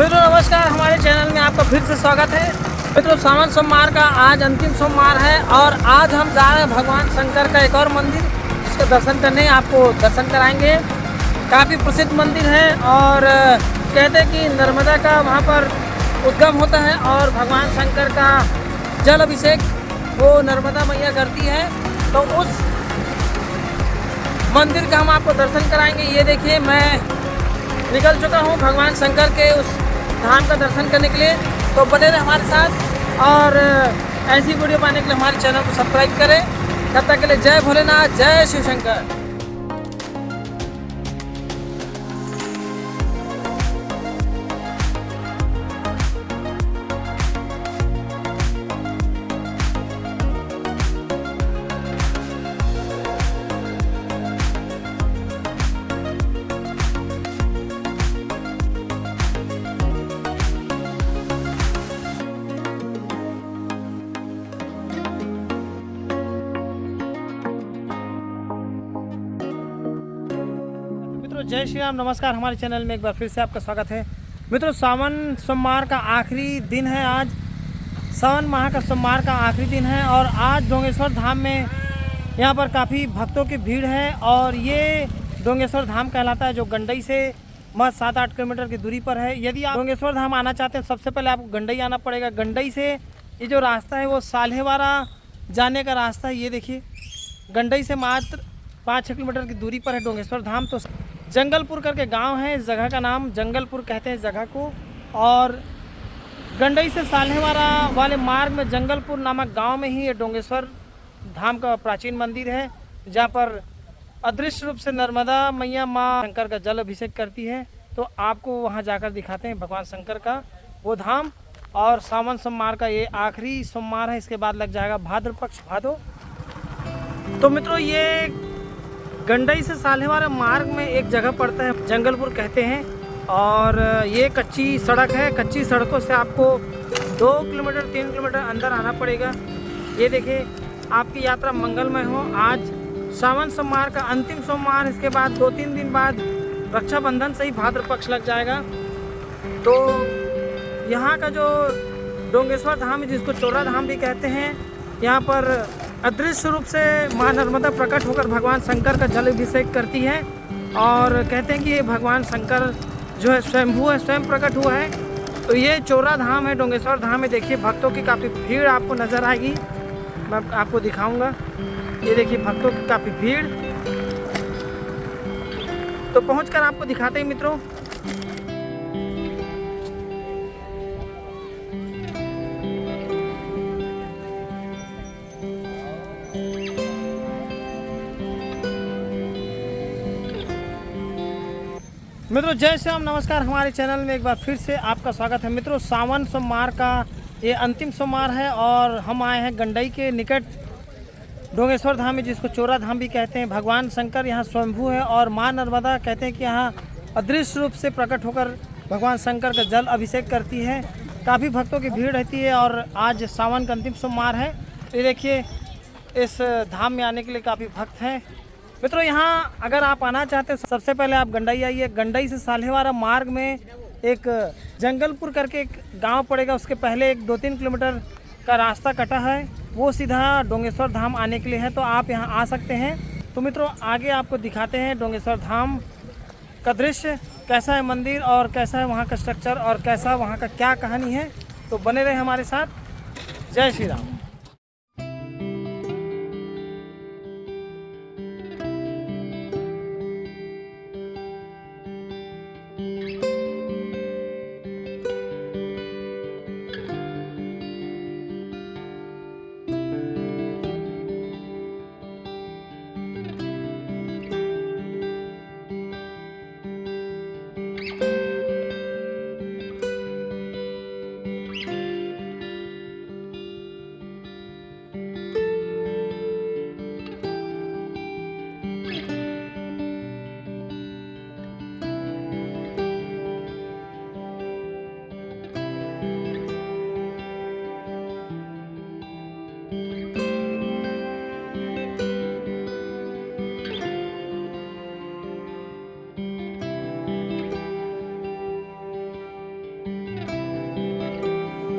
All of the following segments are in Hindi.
मित्रों नमस्कार, हमारे चैनल में आपका फिर से स्वागत है। मित्रों सावन सोमवार का आज अंतिम सोमवार है और आज हम जा रहे हैं भगवान शंकर का एक और मंदिर, जिसका दर्शन करने आपको दर्शन कराएंगे। काफ़ी प्रसिद्ध मंदिर है और कहते हैं कि नर्मदा का वहाँ पर उद्गम होता है और भगवान शंकर का जल अभिषेक वो नर्मदा मैया करती है। तो उस मंदिर का हम आपको दर्शन कराएंगे। ये देखिए, मैं निकल चुका हूँ भगवान शंकर के उस धाम का दर्शन करने के लिए। तो बने रहे हमारे साथ और ऐसी वीडियो पाने के लिए हमारे चैनल को सब्सक्राइब करें। तब तक के लिए जय भोलेनाथ, जय शिव शंकर। जय श्री राम, नमस्कार। हमारे चैनल में एक बार फिर से आपका स्वागत है। मित्रों सावन सोमवार का आखिरी दिन है। आज सावन माह का सोमवार का आखिरी दिन है और आज डोंगेश्वर धाम में यहाँ पर काफ़ी भक्तों की भीड़ है। और ये डोंगेश्वर धाम कहलाता है, जो गंडई से महज 7-8 किलोमीटर की दूरी पर है। यदि आप डोंगेश्वर धाम आना चाहते हैं, सबसे पहले आपको गंडई आना पड़ेगा। गंडई से ये जो रास्ता है वो साल्हेवारा जाने का रास्ता है। ये देखिए, गंडई से मात्र 5-6 किलोमीटर की दूरी पर है डोंगेश्वर धाम। तो जंगलपुर करके गांव है, इस जगह का नाम जंगलपुर कहते हैं इस जगह को। और गंडई से साल्हेवारा वाले मार्ग में जंगलपुर नामक गांव में ही ये डोंगेश्वर धाम का प्राचीन मंदिर है, जहां पर अदृश्य रूप से नर्मदा मैया माँ शंकर का जल अभिषेक करती है। तो आपको वहां जाकर दिखाते हैं भगवान शंकर का वो धाम। और सावन सोमवार का ये आखिरी सोमवार है, इसके बाद लग जाएगा भाद्र पक्ष भादो। तो मित्रों ये गंडई से साल्हेवारा मार्ग में एक जगह पड़ता है, जंगलपुर कहते हैं। और ये कच्ची सड़क है। कच्ची सड़कों से आपको 2 किलोमीटर 3 किलोमीटर अंदर आना पड़ेगा। ये देखिए, आपकी यात्रा मंगलमय हो। आज सावन सोमवार का अंतिम सोमवार, इसके बाद 2-3 दिन बाद रक्षाबंधन से ही भाद्र पक्ष लग जाएगा। तो यहाँ का जो डोंगेश्वर धाम है, जिसको चोरा धाम भी कहते हैं, यहाँ पर अदृश्य रूप से माँ नर्मदा प्रकट होकर भगवान शंकर का जल अभिषेक करती है। और कहते हैं कि ये भगवान शंकर जो है स्वयंभू है, स्वयं प्रकट हुआ है। तो ये चोरा धाम है, डोंगेश्वर धाम में। देखिए भक्तों की काफ़ी भीड़ आपको नज़र आएगी, मैं आपको दिखाऊंगा। ये देखिए भक्तों की काफ़ी भीड़। तो पहुंचकर आपको दिखाते हैं मित्रों। मित्रों जय श्री राम, नमस्कार। हमारे चैनल में एक बार फिर से आपका स्वागत है। मित्रों सावन सोमवार का ये अंतिम सोमवार है और हम आए हैं गंडई के निकट डोंगेश्वर धाम में, जिसको चोरा धाम भी कहते हैं। भगवान शंकर यहाँ स्वयंभू है और माँ नर्मदा कहते हैं कि यहाँ अदृश्य रूप से प्रकट होकर भगवान शंकर का जल अभिषेक करती है। काफ़ी भक्तों की भीड़ रहती है और आज सावन का अंतिम सोमवार है। ये देखिए, इस धाम में आने के लिए काफ़ी भक्त हैं। मित्रों यहाँ अगर आप आना चाहते हैं, सबसे पहले आप गंडई आइए। गंडई से साल्हेवारा मार्ग में एक जंगलपुर करके एक गांव पड़ेगा, उसके पहले एक 2-3 किलोमीटर का रास्ता कटा है, वो सीधा डोंगेश्वर धाम आने के लिए है। तो आप यहाँ आ सकते हैं। तो मित्रों आगे आपको दिखाते हैं डोंगेश्वर धाम का दृश्य, कैसा है मंदिर और कैसा है वहाँ का स्ट्रक्चर और कैसा वहाँ का क्या कहानी है। तो बने रहे हमारे साथ। जय श्री राम।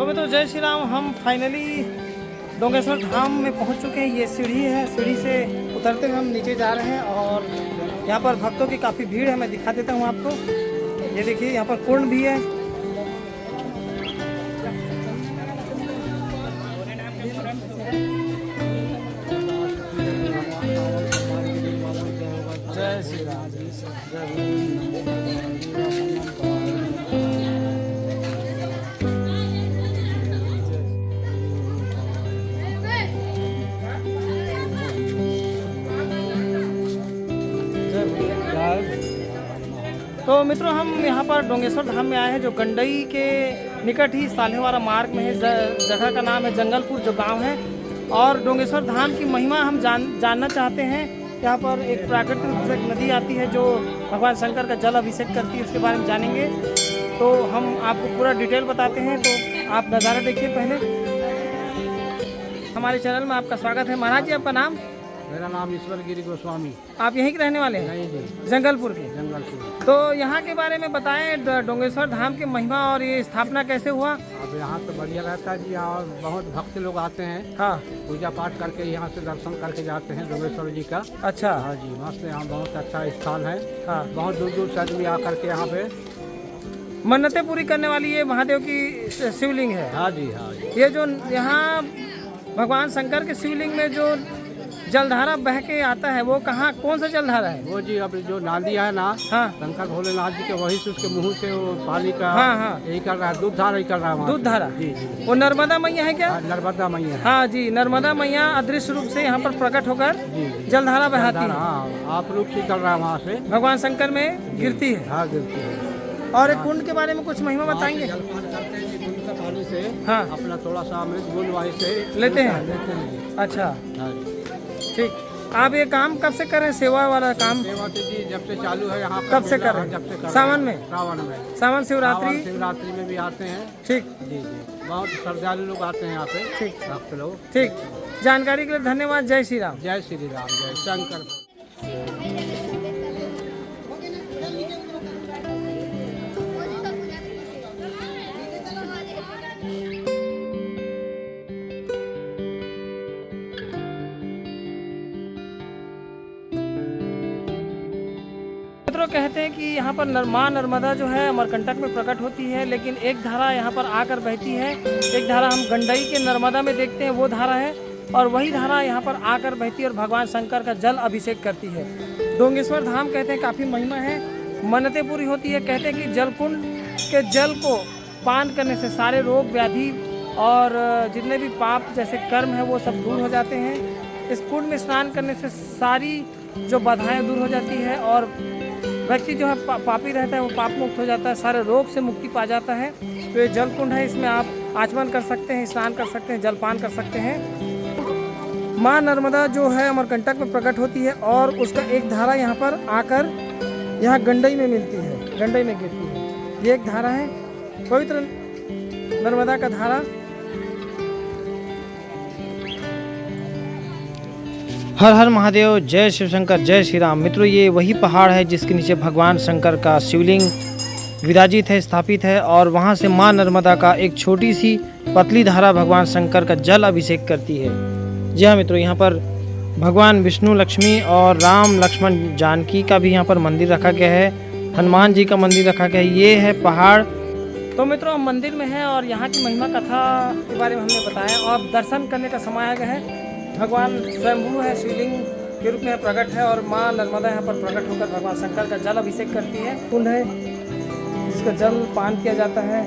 तो मित्रों जय श्री राम। हम फाइनली डोंगेश्वर धाम में पहुंच चुके हैं। ये सीढ़ी है, सीढ़ी से उतरते हुए हम नीचे जा रहे हैं और यहाँ पर भक्तों की काफ़ी भीड़ है। मैं दिखा देता हूँ आपको। ये देखिए यहाँ पर कुंड भी है। जय श्री राम। तो मित्रों हम यहाँ पर डोंगेश्वर धाम में आए हैं, जो गंडई के निकट ही साल्हेवाड़ा मार्ग में है। जगह का नाम है जंगलपुर, जो गांव है। और डोंगेश्वर धाम की महिमा हम जानना चाहते हैं। यहाँ पर एक प्राकृतिक नदी आती है जो भगवान शंकर का जल अभिषेक करती है, उसके बारे में जानेंगे। तो हम आपको पूरा डिटेल बताते हैं, तो आप नज़ारा देखिए। पहले हमारे चैनल में आपका स्वागत है। महाराज जी, आपका नाम? मेरा नाम ईश्वर गिरी गोस्वामी। आप यहीं के रहने वाले हैं? नहीं जी, जंगलपुर के। जंगलपुर। तो यहाँ के बारे में बताएं, डोंगेश्वर धाम की महिमा और ये स्थापना कैसे हुआ? अब यहाँ तो बढ़िया रहता है जी। यहाँ बहुत भक्त लोग आते हैं। हाँ, पूजा पाठ करके यहाँ से दर्शन करके जाते हैं डोंगेश्वर जी का। अच्छा। हाँ जी, मस्त। यहाँ बहुत अच्छा स्थान है। हाँ, बहुत दूर दूर से आदमी आकर के यहाँ पे मन्नतें पूरी करने वाली ये महादेव की शिवलिंग है। हाँ जी, हाँ जी। ये जो यहाँ भगवान शंकर के शिवलिंग में जो जलधारा बह के आता है, वो कहाँ, कौन सा जलधारा है? वो जी अब जो नालिया है ना, हाँ, शंकर भोलेनाथ जी के, वही से उसके मुंह से वो पानी का हाँ, हाँ, यही कर रहा है, दूध धारा ही कर रहा है वहाँ दूध से। धारा। जी जी। वो नर्मदा मैया है क्या? हाँ, नर्मदा मैया है। हाँ जी, नर्मदा मैया अदृश्य रूप से यहाँ पर प्रकट होकर जी जी। जलधारा बहाती है। हाँ, आप रूप से कर रहा है वहाँ से। भगवान शंकर में गिरती है। हाँ, गिरती है। और एक कुंड के बारे में कुछ महिमा बताएंगे? जलपान करते हैं जी, कुंड का पानी से। हाँ, अपना थोड़ा सा अमृत बूंद वहीं से लेते हैं। लेते हैं जी। अच्छा, हाँ जी। ठीक। आप ये काम कब से कर रहे हैं, सेवा वाला काम? सेवा तो जी जब से चालू है यहाँ कब से कर रहे हैं? जब से कर सावन में? सावन में। सावन शिवरात्रि। शिवरात्रि में भी आते हैं। ठीक जी जी, बहुत श्रद्धालु लोग आते हैं यहाँ पे। ठीक भक्त लोग। ठीक। जानकारी के लिए धन्यवाद। जय श्री राम। जय श्री राम, जय शंकर। मित्रों कहते हैं कि यहाँ पर माँ नर्मदा जो है अमरकंटक में प्रकट होती है, लेकिन एक धारा यहाँ पर आकर बहती है। एक धारा हम गंडई के नर्मदा में देखते हैं, वो धारा है, और वही धारा यहाँ पर आकर बहती है और भगवान शंकर का जल अभिषेक करती है। डोंगेश्वर धाम कहते हैं काफ़ी महिमा है, मन्नतें पूरी होती है। कहते हैं कि जलकुंड के जल को पान करने से सारे रोग व्याधि और जितने भी पाप जैसे कर्म है वो सब दूर हो जाते हैं। इस कुंड में स्नान करने से सारी जो बाधाएं दूर हो जाती है और व्यक्ति जो है पापी रहता है वो पाप मुक्त हो जाता है, सारे रोग से मुक्ति पा जाता है। तो ये जल कुंड है, इसमें आप आचमन कर सकते हैं, स्नान कर सकते हैं, जलपान कर सकते हैं। माँ नर्मदा जो है अमरकंटक में प्रकट होती है और उसका एक धारा यहाँ पर आकर यहाँ गंडई में मिलती है, गंडई में गिरती है। ये एक धारा है, पवित्र नर्मदा का धारा। हर हर महादेव, जय शिव शंकर, जय श्री राम। मित्रों ये वही पहाड़ है जिसके नीचे भगवान शंकर का शिवलिंग विराजित है, स्थापित है, और वहाँ से माँ नर्मदा का एक छोटी सी पतली धारा भगवान शंकर का जल अभिषेक करती है। जी हाँ मित्रों, यहाँ पर भगवान विष्णु, लक्ष्मी और राम लक्ष्मण जानकी का भी यहाँ पर मंदिर रखा गया है, हनुमान जी का मंदिर रखा गया है। ये है पहाड़। तो मित्रों हम मंदिर में हैं और यहाँ की महिमा कथा के बारे में हमने बताया और दर्शन करने का समय आ गया है। भगवान स्वयंभू है, शिवलिंग के रूप में प्रकट है और माँ नर्मदा यहाँ पर प्रकट होकर भगवान शंकर का जल अभिषेक करती है। कुंड है जिसका जल पान किया जाता है,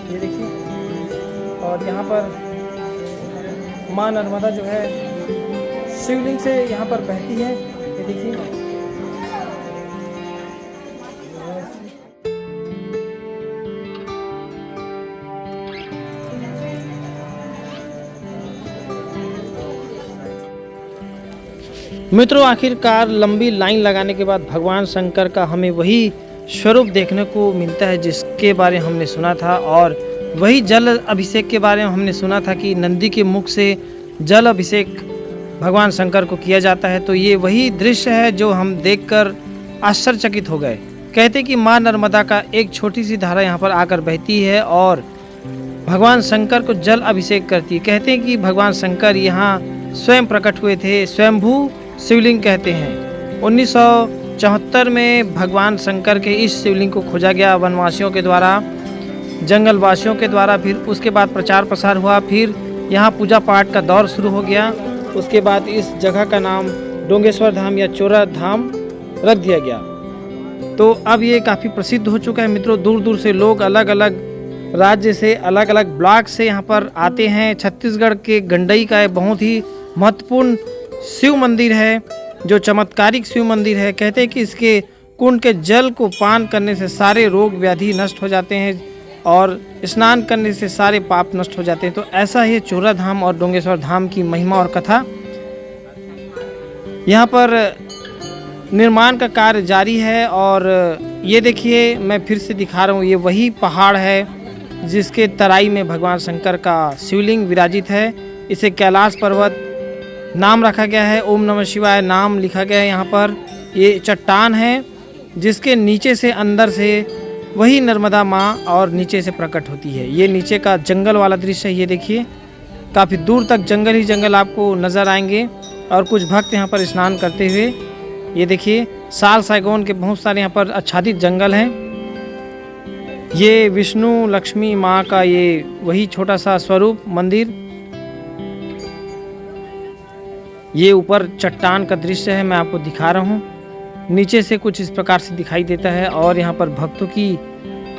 ये देखिए। और यहाँ पर माँ नर्मदा जो है शिवलिंग से यहाँ पर बहती है, ये देखिए। मित्रों आखिरकार लंबी लाइन लगाने के बाद भगवान शंकर का हमें वही स्वरूप देखने को मिलता है जिसके बारे में हमने सुना था, और वही जल अभिषेक के बारे में हमने सुना था कि नंदी के मुख से जल अभिषेक भगवान शंकर को किया जाता है। तो ये वही दृश्य है जो हम देखकर आश्चर्यचकित हो गए। कहते कि माँ नर्मदा का एक छोटी सी धारा यहाँ पर आकर बहती है और भगवान शंकर को जल अभिषेक करती है। कहते हैं कि भगवान शंकर यहाँ स्वयं प्रकट हुए थे, स्वयंभू शिवलिंग कहते हैं। 1974 में भगवान शंकर के इस शिवलिंग को खोजा गया वनवासियों के द्वारा, जंगल वासियों के द्वारा। फिर उसके बाद प्रचार प्रसार हुआ, फिर यहाँ पूजा पाठ का दौर शुरू हो गया। उसके बाद इस जगह का नाम डोंगेश्वर धाम या चोरा धाम रख दिया गया। तो अब ये काफ़ी प्रसिद्ध हो चुका है मित्रों। दूर दूर से लोग अलग अलग राज्य से, अलग अलग ब्लॉक से यहाँ पर आते हैं। छत्तीसगढ़ के गंडई का एक बहुत ही महत्वपूर्ण शिव मंदिर है, जो चमत्कारिक शिव मंदिर है। कहते हैं कि इसके कुंड के जल को पान करने से सारे रोग व्याधि नष्ट हो जाते हैं और स्नान करने से सारे पाप नष्ट हो जाते हैं। तो ऐसा ही चोरा धाम और डोंगेश्वर धाम की महिमा और कथा। यहाँ पर निर्माण का कार्य जारी है और ये देखिए, मैं फिर से दिखा रहा हूँ, ये वही पहाड़ है जिसके तराई में भगवान शंकर का शिवलिंग विराजित है। इसे कैलाश पर्वत नाम रखा गया है, ओम नमः शिवाय नाम लिखा गया है यहाँ पर। ये चट्टान है जिसके नीचे से अंदर से वही नर्मदा माँ और नीचे से प्रकट होती है। ये नीचे का जंगल वाला दृश्य है, ये देखिए, काफ़ी दूर तक जंगल ही जंगल आपको नज़र आएंगे और कुछ भक्त यहाँ पर स्नान करते हुए। ये देखिए, साल सागौन के बहुत सारे यहाँ पर आच्छादित जंगल हैं। ये विष्णु लक्ष्मी माँ का ये वही छोटा सा स्वरूप मंदिर। ये ऊपर चट्टान का दृश्य है, मैं आपको दिखा रहा हूँ। नीचे से कुछ इस प्रकार से दिखाई देता है और यहाँ पर भक्तों की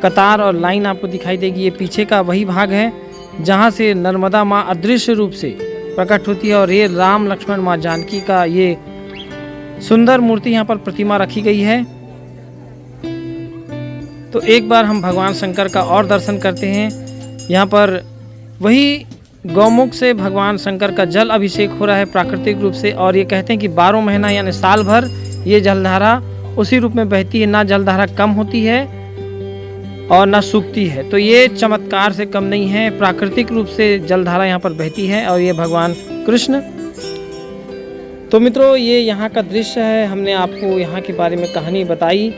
कतार और लाइन आपको दिखाई देगी। ये पीछे का वही भाग है जहाँ से नर्मदा माँ अदृश्य रूप से प्रकट होती है और ये राम लक्ष्मण माँ जानकी का ये सुंदर मूर्ति यहाँ पर प्रतिमा रखी गई है। तो एक बार हम भगवान शंकर का और दर्शन करते हैं। यहाँ पर वही गौमुख से भगवान शंकर का जल अभिषेक हो रहा है प्राकृतिक रूप से। और ये कहते हैं कि 12 महीना यानी साल भर ये जलधारा उसी रूप में बहती है, ना जलधारा कम होती है और ना सूखती है। तो ये चमत्कार से कम नहीं है, प्राकृतिक रूप से जलधारा यहाँ पर बहती है और ये भगवान कृष्ण। तो मित्रों, ये यहाँ का दृश्य है, हमने आपको यहाँ के बारे में कहानी बताई।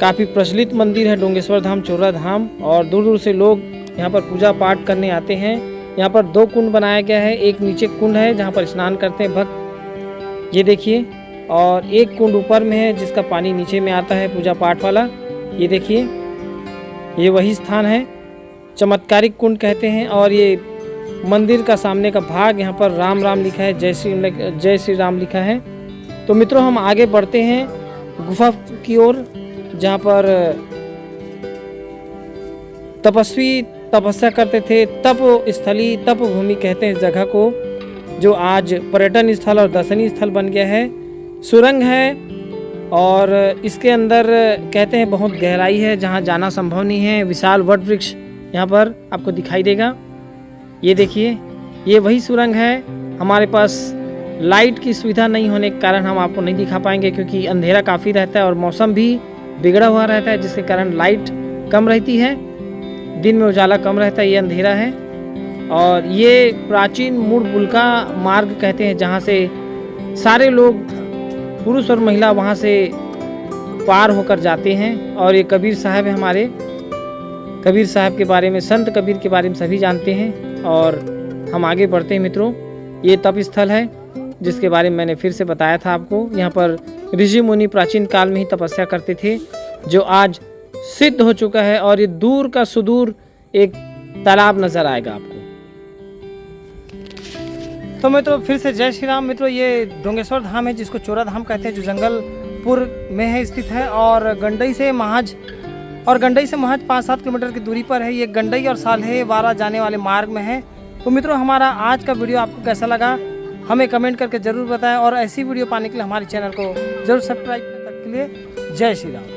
काफ़ी प्रचलित मंदिर है डोंगेश्वर धाम, चोरा धाम, और दूर दूर से लोग यहाँ पर पूजा पाठ करने आते हैं। यहाँ पर 2 कुंड बनाया गया है। एक नीचे कुंड है जहाँ पर स्नान करते हैं भक्त, ये देखिए, और एक कुंड ऊपर में है जिसका पानी नीचे में आता है पूजा पाठ वाला। ये देखिए, ये वही स्थान है, चमत्कारिक कुंड कहते हैं। और ये मंदिर का सामने का भाग, यहाँ पर राम राम लिखा है, जय श्री राम लिखा है। तो मित्रों, हम आगे बढ़ते हैं गुफा की ओर, जहाँ पर तपस्वी तपस्या करते थे। तप स्थली, तप भूमि कहते हैं इस जगह को, जो आज पर्यटन स्थल और दर्शनीय स्थल बन गया है। सुरंग है और इसके अंदर कहते हैं बहुत गहराई है जहाँ जाना संभव नहीं है। विशाल वट वृक्ष यहाँ पर आपको दिखाई देगा। ये देखिए, ये वही सुरंग है। हमारे पास लाइट की सुविधा नहीं होने के कारण हम आपको नहीं दिखा पाएंगे, क्योंकि अंधेरा काफ़ी रहता है और मौसम भी बिगड़ा हुआ रहता है, जिसके कारण लाइट कम रहती है, दिन में उजाला कम रहता है, ये अंधेरा है। और ये प्राचीन मूल बुलका मार्ग कहते हैं, जहाँ से सारे लोग, पुरुष और महिला, वहाँ से पार होकर जाते हैं। और ये कबीर साहब है हमारे, कबीर साहब के बारे में, संत कबीर के बारे में सभी जानते हैं। और हम आगे बढ़ते हैं मित्रों। ये तप स्थल है जिसके बारे में मैंने फिर से बताया था आपको। यहाँ पर ऋषि मुनि प्राचीन काल में ही तपस्या करते थे, जो आज सिद्ध हो चुका है। और ये दूर का सुदूर एक तालाब नजर आएगा आपको। तो मित्रों, फिर से जय श्री राम। मित्रों, ये डोंगेश्वर धाम है जिसको चोरा धाम कहते हैं, जो जंगलपुर में है स्थित है और गंडई से महज 5-7 किलोमीटर की दूरी पर है। ये गंडई और साल्हे वारा जाने वाले मार्ग में है। तो मित्रों, हमारा आज का वीडियो आपको कैसा लगा हमें कमेंट करके ज़रूर बताएं, और ऐसी वीडियो पाने के लिए हमारे चैनल को जरूर सब्सक्राइब करने के लिए जय श्री राम।